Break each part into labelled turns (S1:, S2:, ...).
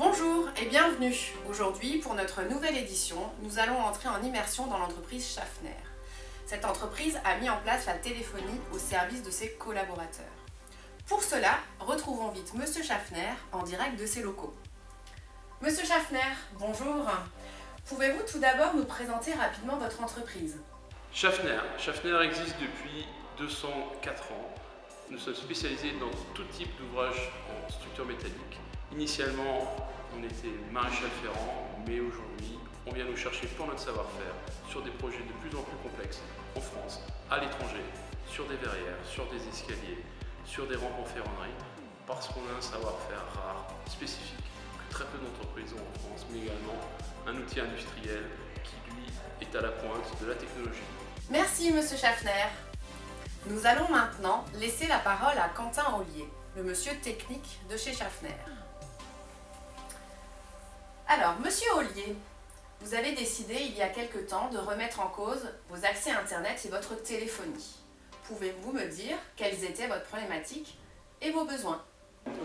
S1: Bonjour et bienvenue. Aujourd'hui, pour notre nouvelle édition, nous allons entrer en immersion dans l'entreprise Schaffner. Cette entreprise a mis en place la téléphonie au service de ses collaborateurs. Pour cela, retrouvons vite Monsieur Schaffner en direct de ses locaux. Monsieur Schaffner, bonjour. Pouvez-vous tout d'abord nous présenter rapidement votre entreprise?
S2: Schaffner existe depuis 204 ans. Nous sommes spécialisés dans tout type d'ouvrages en structure métallique. Initialement, on était maréchal ferrant, mais aujourd'hui, on vient nous chercher pour notre savoir-faire sur des projets de plus en plus complexes en France, à l'étranger, sur des verrières, sur des escaliers, sur des rampes en ferronnerie, parce qu'on a un savoir-faire rare, spécifique, que très peu d'entreprises ont en France, mais également un outil industriel qui, lui, est à la pointe de la technologie.
S1: Merci, Monsieur Schaffner. Nous allons maintenant laisser la parole à Quentin Ollier, le monsieur technique de chez Schaffner. Alors, Monsieur Ollier, vous avez décidé il y a quelque temps de remettre en cause vos accès Internet et votre téléphonie. Pouvez-vous me dire quelles étaient votre problématique et vos besoins?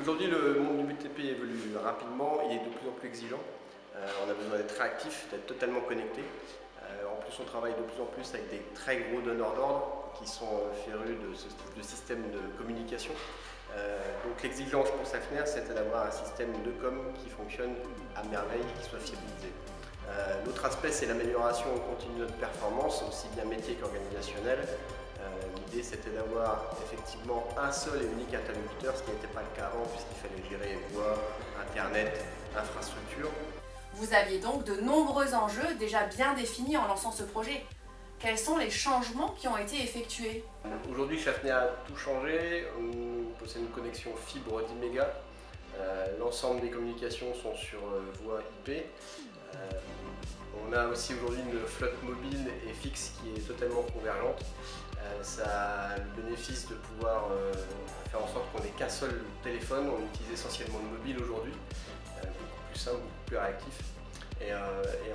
S3: Aujourd'hui, le monde du BTP évolue rapidement, il est de plus en plus exigeant. On a besoin d'être réactif, d'être totalement connecté. En plus, on travaille de plus en plus avec des très gros donneurs d'ordre qui sont férus de ce type de système de communication. Donc l'exigence pour Schaffner, c'était d'avoir un système de com qui fonctionne à merveille et qui soit fiabilisé. L'autre aspect, c'est l'amélioration continue de notre performance, aussi bien métier qu'organisationnel. L'idée, c'était d'avoir effectivement un seul et unique interlocuteur, ce qui n'était pas le cas avant, puisqu'il fallait gérer voix, internet, infrastructure.
S1: Vous aviez donc de nombreux enjeux déjà bien définis en lançant ce projet. Quels sont les changements qui ont été effectués?
S3: Aujourd'hui, Schaffner a tout changé. On possède une connexion fibre 10 mégas. L'ensemble des communications sont sur voie IP. On a aussi aujourd'hui une flotte mobile et fixe qui est totalement convergente. Ça a le bénéfice de pouvoir faire en sorte qu'on n'ait qu'un seul téléphone. On utilise essentiellement le mobile aujourd'hui, beaucoup plus simple, beaucoup plus réactif. Et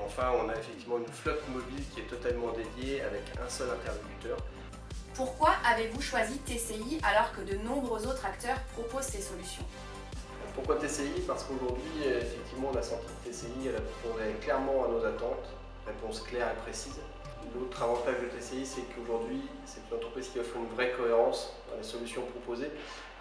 S3: enfin, on a effectivement une flotte mobile qui est totalement dédiée avec un seul interlocuteur.
S1: Pourquoi avez-vous choisi TCI alors que de nombreux autres acteurs proposent ces solutions?
S3: Pourquoi TCI? Parce qu'aujourd'hui, effectivement, on a senti que TCI elle répondait clairement à nos attentes, réponse claire et précise. L'autre avantage de TCI, c'est qu'aujourd'hui, c'est une entreprise qui offre une vraie cohérence dans les solutions proposées,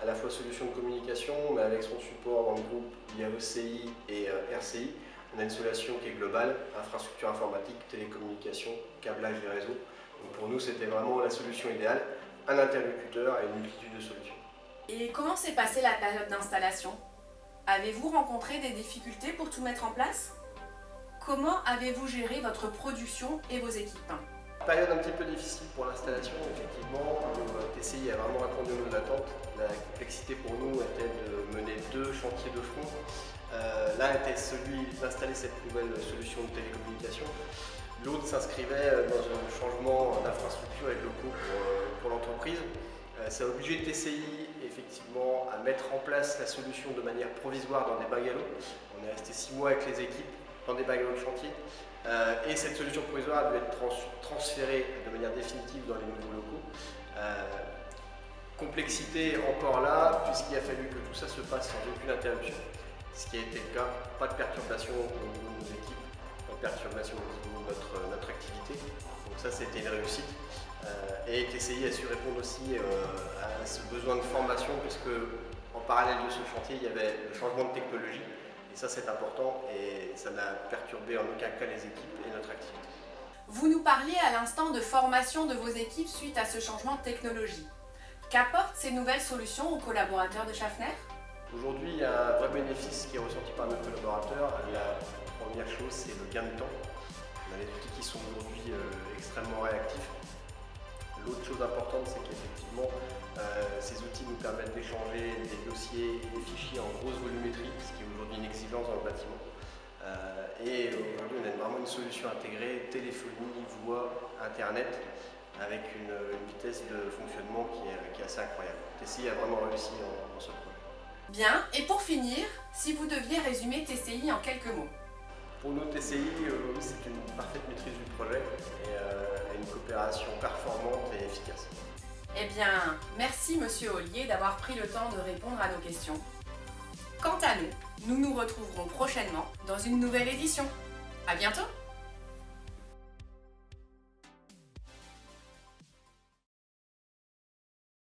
S3: à la fois solutions de communication, mais avec son support dans le groupe via ECI et RCI. On a une solution qui est globale, infrastructure informatique, télécommunications, câblage des réseaux. Donc pour nous, c'était vraiment la solution idéale, un interlocuteur et une multitude de solutions.
S1: Et comment s'est passée la période d'installation? Avez-vous rencontré des difficultés pour tout mettre en place? Comment avez-vous géré votre production et vos équipes?
S3: Période un petit peu difficile pour l'installation, effectivement. TCI a vraiment répondu à nos attentes. La complexité pour nous était de mener deux chantiers de front. L'un était celui d'installer cette nouvelle solution de télécommunication. L'autre s'inscrivait dans un changement d'infrastructure et de locaux pour l'entreprise. Ça a obligé TCI effectivement à mettre en place la solution de manière provisoire dans des bungalows. On est resté 6 mois avec les équipes dans des bungalows de chantier. Et cette solution provisoire a dû être transférée de manière définitive dans les nouveaux locaux. Complexité encore là, puisqu'il a fallu que tout ça se passe sans aucune interruption. Ce qui a été le cas, pas de perturbation au niveau de nos équipes, pas de perturbation au niveau de notre activité. Donc ça, c'était une réussite. Et TCI a su répondre aussi à ce besoin de formation, puisque en parallèle de ce chantier, il y avait le changement de technologie. Et ça, c'est important et ça n'a perturbé en aucun cas les équipes et notre activité.
S1: Vous nous parliez à l'instant de formation de vos équipes suite à ce changement de technologie. Qu'apportent ces nouvelles solutions aux collaborateurs de Schaffner?
S3: Aujourd'hui, il y a un vrai bénéfice qui est ressenti par nos collaborateurs. La première chose, c'est le gain de temps. On a des outils qui sont aujourd'hui extrêmement réactifs. L'autre chose importante, c'est qu'effectivement, ces outils nous permettent d'échanger des dossiers et des fichiers en grosse volumétrie, ce qui est aujourd'hui une exigence dans le bâtiment. Et aujourd'hui, on a vraiment une solution intégrée, téléphonie, voix, internet, avec une vitesse de fonctionnement qui est assez incroyable. TCI a vraiment réussi dans ce projet.
S1: Bien, et pour finir, si vous deviez résumer TCI en quelques mots?
S3: Pour nous, TCI, c'est une parfaite maîtrise du projet et une coopération performante et efficace.
S1: Eh bien, merci Monsieur Ollier d'avoir pris le temps de répondre à nos questions. Quant à nous, nous nous retrouverons prochainement dans une nouvelle édition. À bientôt!